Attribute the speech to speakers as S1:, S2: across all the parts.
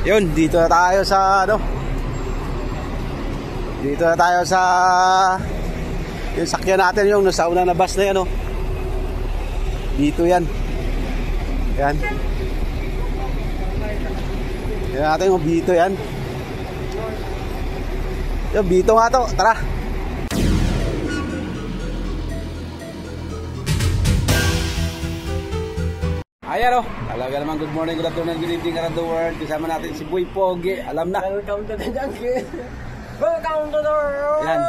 S1: Yun, dito na tayo sa ano. Dito na tayo sa yung sakyan natin, yung nasa una na bus na yan, oh. Dito yan. Yan. Yan natin yung dito yan. Yung dito nga to, tara. Ayan, oh. Talaga naman, good morning, good afternoon, good evening around the world. Kasama natin si Boy Pogi. Alam na.
S2: Welcome to the jungle. Welcome to the world.
S1: Yan.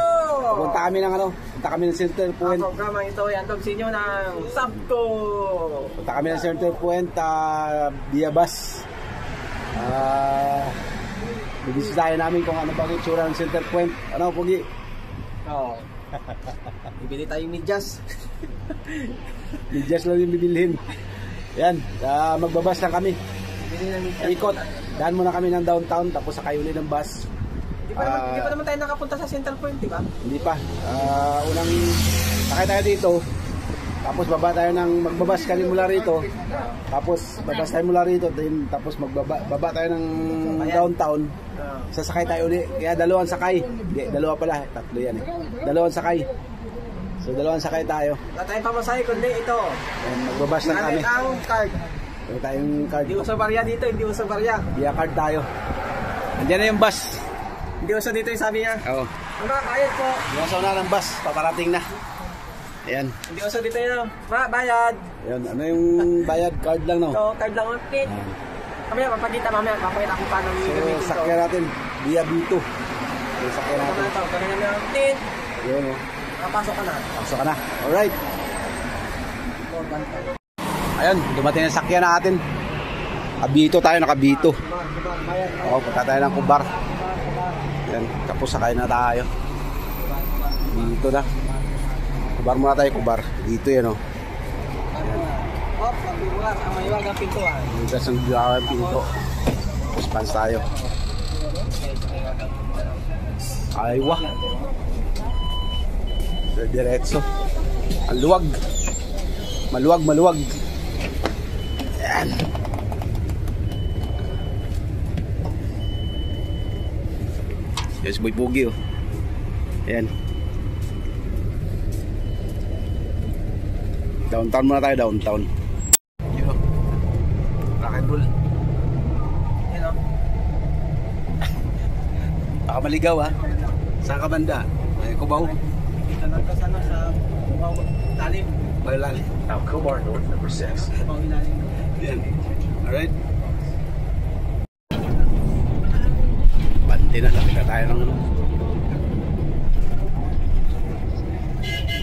S1: Punta kami ng ano, punta kami ng Center Point.
S2: Ang programa ito, yan tog sa inyo ng Sabto.
S1: Punta kami ng Center Point via bus. Bibisitahin namin kung ano ba yung itsura ng Center Point. Ano, Pogi?
S2: Oo. Bibili tayong medyas.
S1: Medyas lang yung bibilhin. Yan, magbabas lang kami.
S2: Bibili ng medyas.
S1: Ikot. Daan muna kami ng downtown, tapos sakay uli ng bus.
S2: Di pa naman tayo nakapunta sa Center Point, di ba?
S1: Hindi pa. Unang sakay tayo dito. Tapos baba tayo ng magbabas kami mula rito. Tapos babas tayo mula rito, tapos baba tayo ng downtown. Sasakay tayo uli. Kaya dalawang sakay. Hindi, dalawa pala, tatlo yan eh. Dalawang sakay. So dalawang sakay tayo.
S2: Wala tayong pamasahe kundi ito.
S1: And magbabas lang kami.
S2: Gamit ang card.
S1: Wala tayong card.
S2: Hindi uso barya dito, hindi uso barya.
S1: Via card tayo. Andiyan na yung bus.
S2: Hindi uso dito yung sabi niya.
S1: Oo.
S2: Mga bayad po.
S1: Yung sa una ng bus, paparating na. Ayan.
S2: Hindi uso dito yun. Mga bayad.
S1: Ayan, ano yung bayad? Card lang, no?
S2: Ito, card lang ang pit. Mamaya, papagita mamaya. Papakita kung paano gagamitin ito.
S1: So, sakyan natin. Via B2. So, sakyan natin.
S2: Ito, ganun namin ang pit.
S1: Ayan, o.
S2: Nakapasok ka na.
S1: Pasok ka na. Alright. Ayun, dumating na sakyan natin. Kabito tayo, nakabito. Oo, punta tayo ng Kubar. Ayan, tapos sakay na tayo. Dito na. Kubar muna tayo, Kubar. Dito yan, o.
S2: Hop, magbubukas. Ang mahiwag ang pintuan.
S1: Dito sa ang pinto. Response tayo. Aywa. Diretso. Ang luwag. Maluwag, maluwag. Ayan. Yes, Boy Pogi, oh. Ayan. Downtown muna tayo, downtown. Yun, oh. Rock and roll.
S2: Yan o.
S1: Baka maligaw, ha? Saan ka banda? Ay, Cubao.
S2: Dito lang ka sana sa lalim.
S1: Malalim.
S3: Alcobar North number 6.
S2: Cubao ilalim.
S1: Yan. Alright. Bante na. Lapit na tayo ng ano.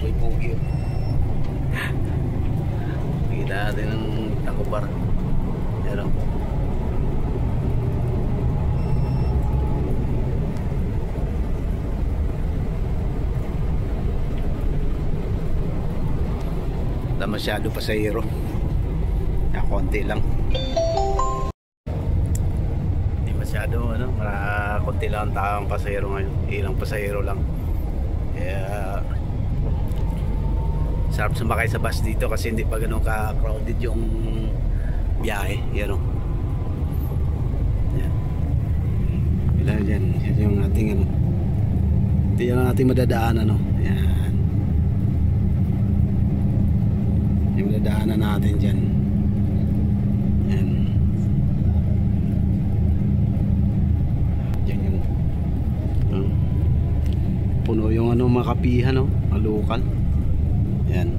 S1: Boy Pogi. Kita natin ng Tacobar. Yan o. Masyado pasahero. Konti lang. Hindi masyado ano, konti lang ang taong pasahero ngayon. Ilang pasahero lang. Kaya sarap sumakay sa bus dito kasi hindi pa ganoon ka-crowded yung biyahe. Yan o. Yan. Bila dyan. Yan yung ating ano. Ito yung ating madadaan ano. Yan. Yung dadaanan natin dyan. Yan. Dyan yung puno yung ano, makapihan no? Malukal. Yan.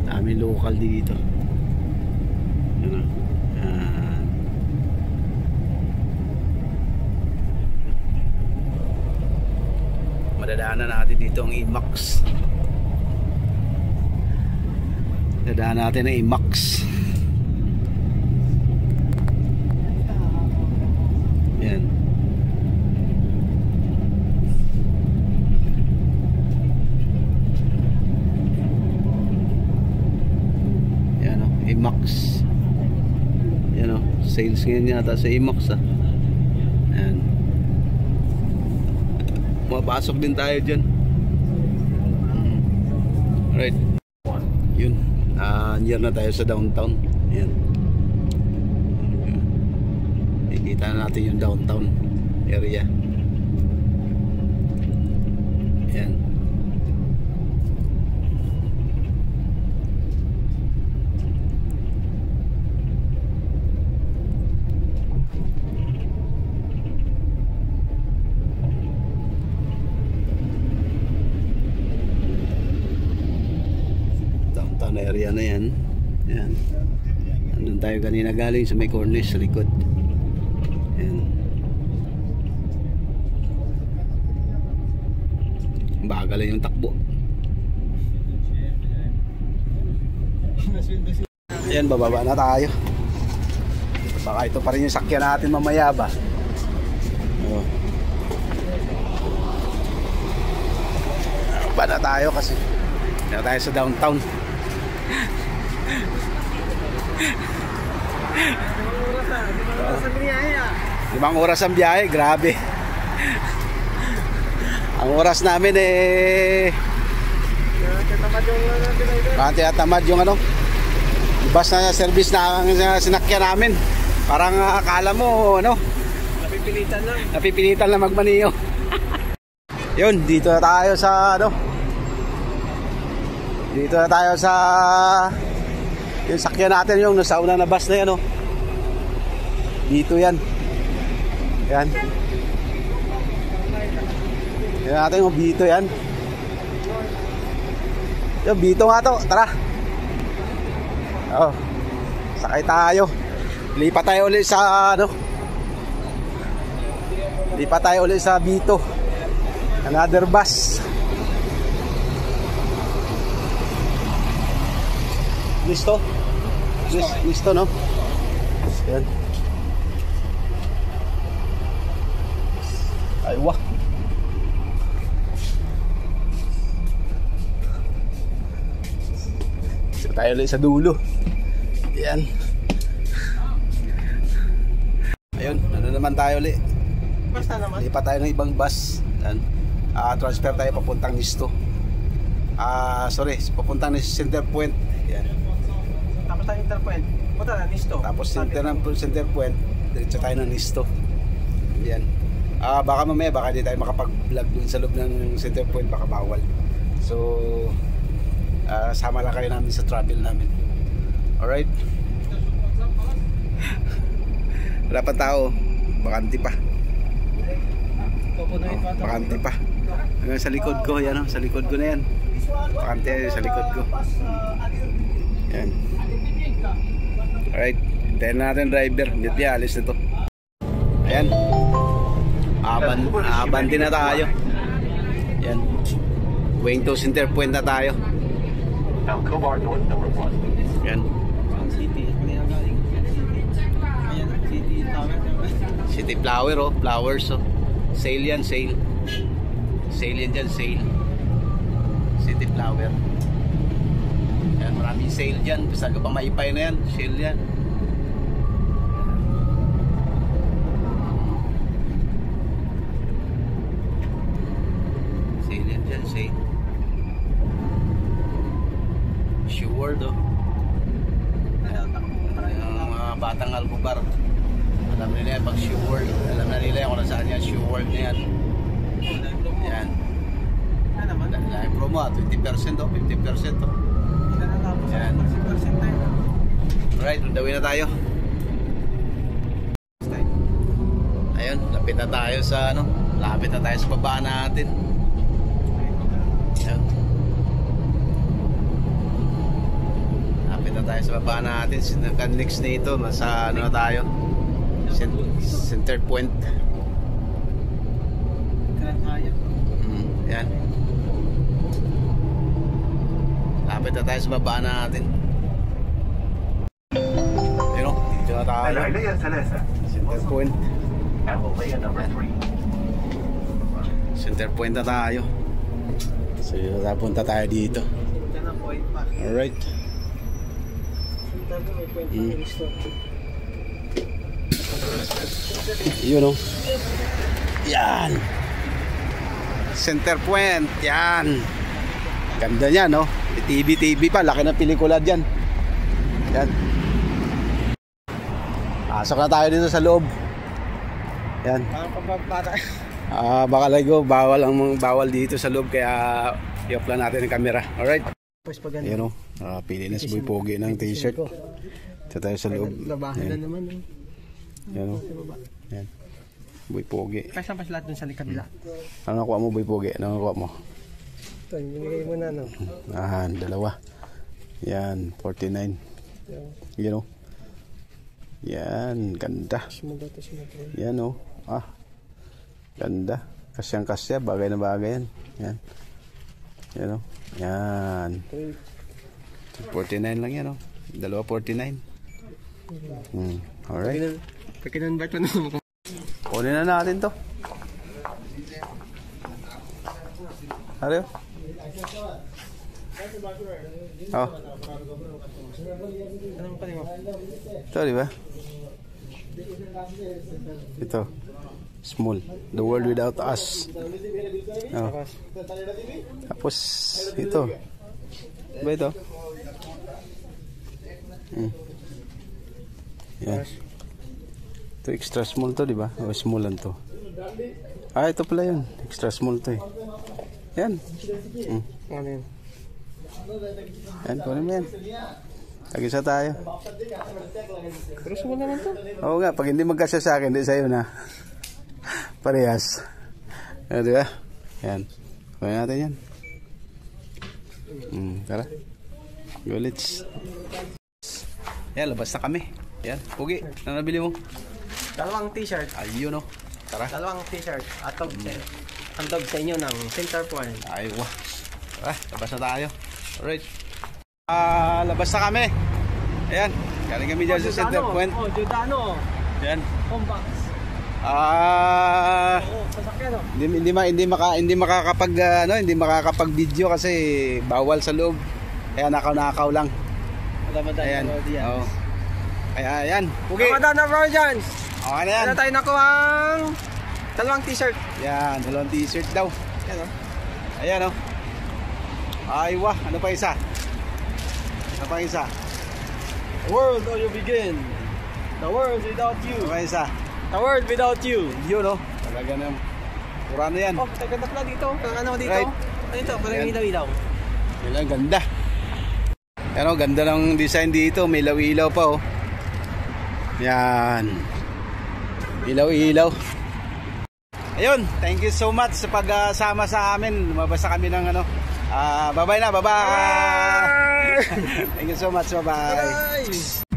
S1: Dami lokal dito. Yan o. Yan. Dadaanan natin dito ang IMAX. Dadaanan natin ang IMAX. Yan. Yan o, IMAX. Yan o, sales ngayon yata sa IMAX ah. Yan. Mapasok din tayo dyan. Right. Yun. Near na tayo sa downtown. Ayan. Nakikita na natin yung downtown area. Ayan. Downtown area na yan. Ayan. Andun tayo kanina galing sa may cornice sa likod. Ayan. Bagal lang yung takbo. Ayan, bababa na tayo. Baka ito pa rin yung sakyan natin mamaya ba. Oh. Ba na tayo kasi na tayo sa downtown. Limang oras ang biyahe, grabe. Ang oras namin tamad yung ano, bus na service na sinakyan namin. Parang akala mo ano, napipilitan lang magmaniyo. Yun, dito na tayo sa ano, dito na tayo sa yung sakyan natin, yung nasa unang na bus na yan, oh. Dito yan. Yan. Yan natin yung Bito yan. Yung Bito nga to, tara. Oh, sakay tayo. Lipat tayo ulit sa ano, lipat tayo ulit sa Bito. Another bus. Listo? Listo, no? Yan. Ay, wah. So, tayo ulit sa dulo. Yan. Ayun, ano naman tayo ulit?
S2: Basta naman.
S1: Lipat tayo ng ibang bus. Yan. Transfer tayo papuntang Nisto. Sorry, papuntang Center Point. Yan.
S2: Tapos tayo Interpoint. Punta na Nisto.
S1: Tapos Center Point, diretso tayo ng Nisto. Yan. Baka mamaya baka di tayo makapag-vlog dun sa loob ng Center Point, baka bawal. So sama lang kayo namin sa travel namin. Alright. Wala pa tao, bakante pa. Bakante pa. Hanggang sa likod ko, yan, sa likod ko na yan. Bakante sa likod ko. Yan. Alright, tayo na natin driver. Hindi alis na to. Ayan. Abante na tayo. Yan. Going to Center Point na tayo.
S3: Alcobar North number 1.
S1: Yan. City Flower, oh. Flowers, oh. Sale yan, sale. Sale yan dyan, sale. City Flower. Yan, maraming sale dyan. Basta ka pa maipay na yan, sale yan. Sale yan dyan, sale. Sure, do. Yung mga batang Alcobar, alam nila yan pag sure. Alam na nila yan kung nasaan yan, sure na yan. Yan. Dahil promo, 20% o, 50% o. Yan. Alright, on the way na tayo. Ayun, lapit na tayo sa ano, lapit na tayo sa baba natin. Ayun. Lapit na tayo sa baba natin. Next nito, nasa ano na tayo, Center Point. Yan. Lapit na tayo sa baba natin. You know, dito na tayo. Center Point. Center Point na tayo. So, napunta tayo dito. Alright. Yun, no? Yan. Center Point. Yan. Ganda niya, no? TV pa, laki ng pelikula dyan. Yan. Pasok na tayo dito sa loob. Yan. Baka ligo, bawal dito sa loob, kaya i-off lang natin ang camera. Alright. Yan o, pili na si Boy Pogi ng t-shirt. Ito tayo sa loob.
S2: Labahan na naman.
S1: Yan o. Yan. Boy Pogi.
S2: Kasi pa lahat dun sa likabila.
S1: Ano nakuha mo, Boy Pogi? Ano nakuha mo?
S2: Ito, ibigay mo na, no?
S1: Dalawa. Yan, 49. Yan o. Yan, ganda. Yan o. Ganda. Kasyang-kasya, bagay na bagay yan. Yan. Yan o. Yan. 49 lang yan o. Dalawa 49. Alright.
S2: Pag-invite mo na mo.
S1: Kunin na natin to. Ano?
S2: Anong pali mo?
S1: Ito, di ba? Ito. Small. The world without us. Tapos, ito. Diba ito? Yan. Ito extra small to, di ba? O small lang to. Ito pala yun. Extra small to eh. Yan.
S2: Ano yun?
S1: Yan, kunin mo yan. Tag-isa tayo.
S2: Pero small naman to.
S1: Oo nga, pag hindi magkasya sa akin, di sa'yo na. Parehas. Di ba? Yan. Kunin natin yan. Tara. Go, let's. Yan, labas na kami. Yan, Pogi, ano nabili mo?
S2: Dalawang t-shirt.
S1: Ayun o. Tara.
S2: Dalawang t-shirt. Atog sa inyo ng center point.
S1: Aywa. Tara, labas na tayo. Alright. Labas na kami. Ayan. Galing kami dyan sa center point.
S2: Giordano.
S1: Ayan.
S2: Homebox. Sasakyan o.
S1: Hindi makakapag-video kasi bawal sa loob. Kaya nakaw lang. Ayan. Oo. Kaya ayan. Pogi.
S2: Ramadan na Rogers.
S1: Okay na yan.
S2: Ano tayo nakuhang dalawang t-shirt.
S1: Yan, dalawang t-shirt daw.
S2: Ayan o.
S1: Ayan o. Aywa. Ano pa isa? Ano pa isa?
S2: The world all you begin. The world without you.
S1: Ano pa isa?
S2: The world without you.
S1: Yun o. Talaga na. Pura na yan.
S2: Oh, ganda pala dito. Ano dito?
S1: Right.
S2: Ano ito? Parang ilaw-ilaw.
S1: Yan, ganda. Yan o, ganda ng design dito. May ilaw-ilaw pa o. Yan. Ilaw-ilaw. Ayun, thank you so much sa pagsama sa amin. Lumabas na kami ng ano. Bye-bye na, bye-bye. Thank you so much, bye-bye.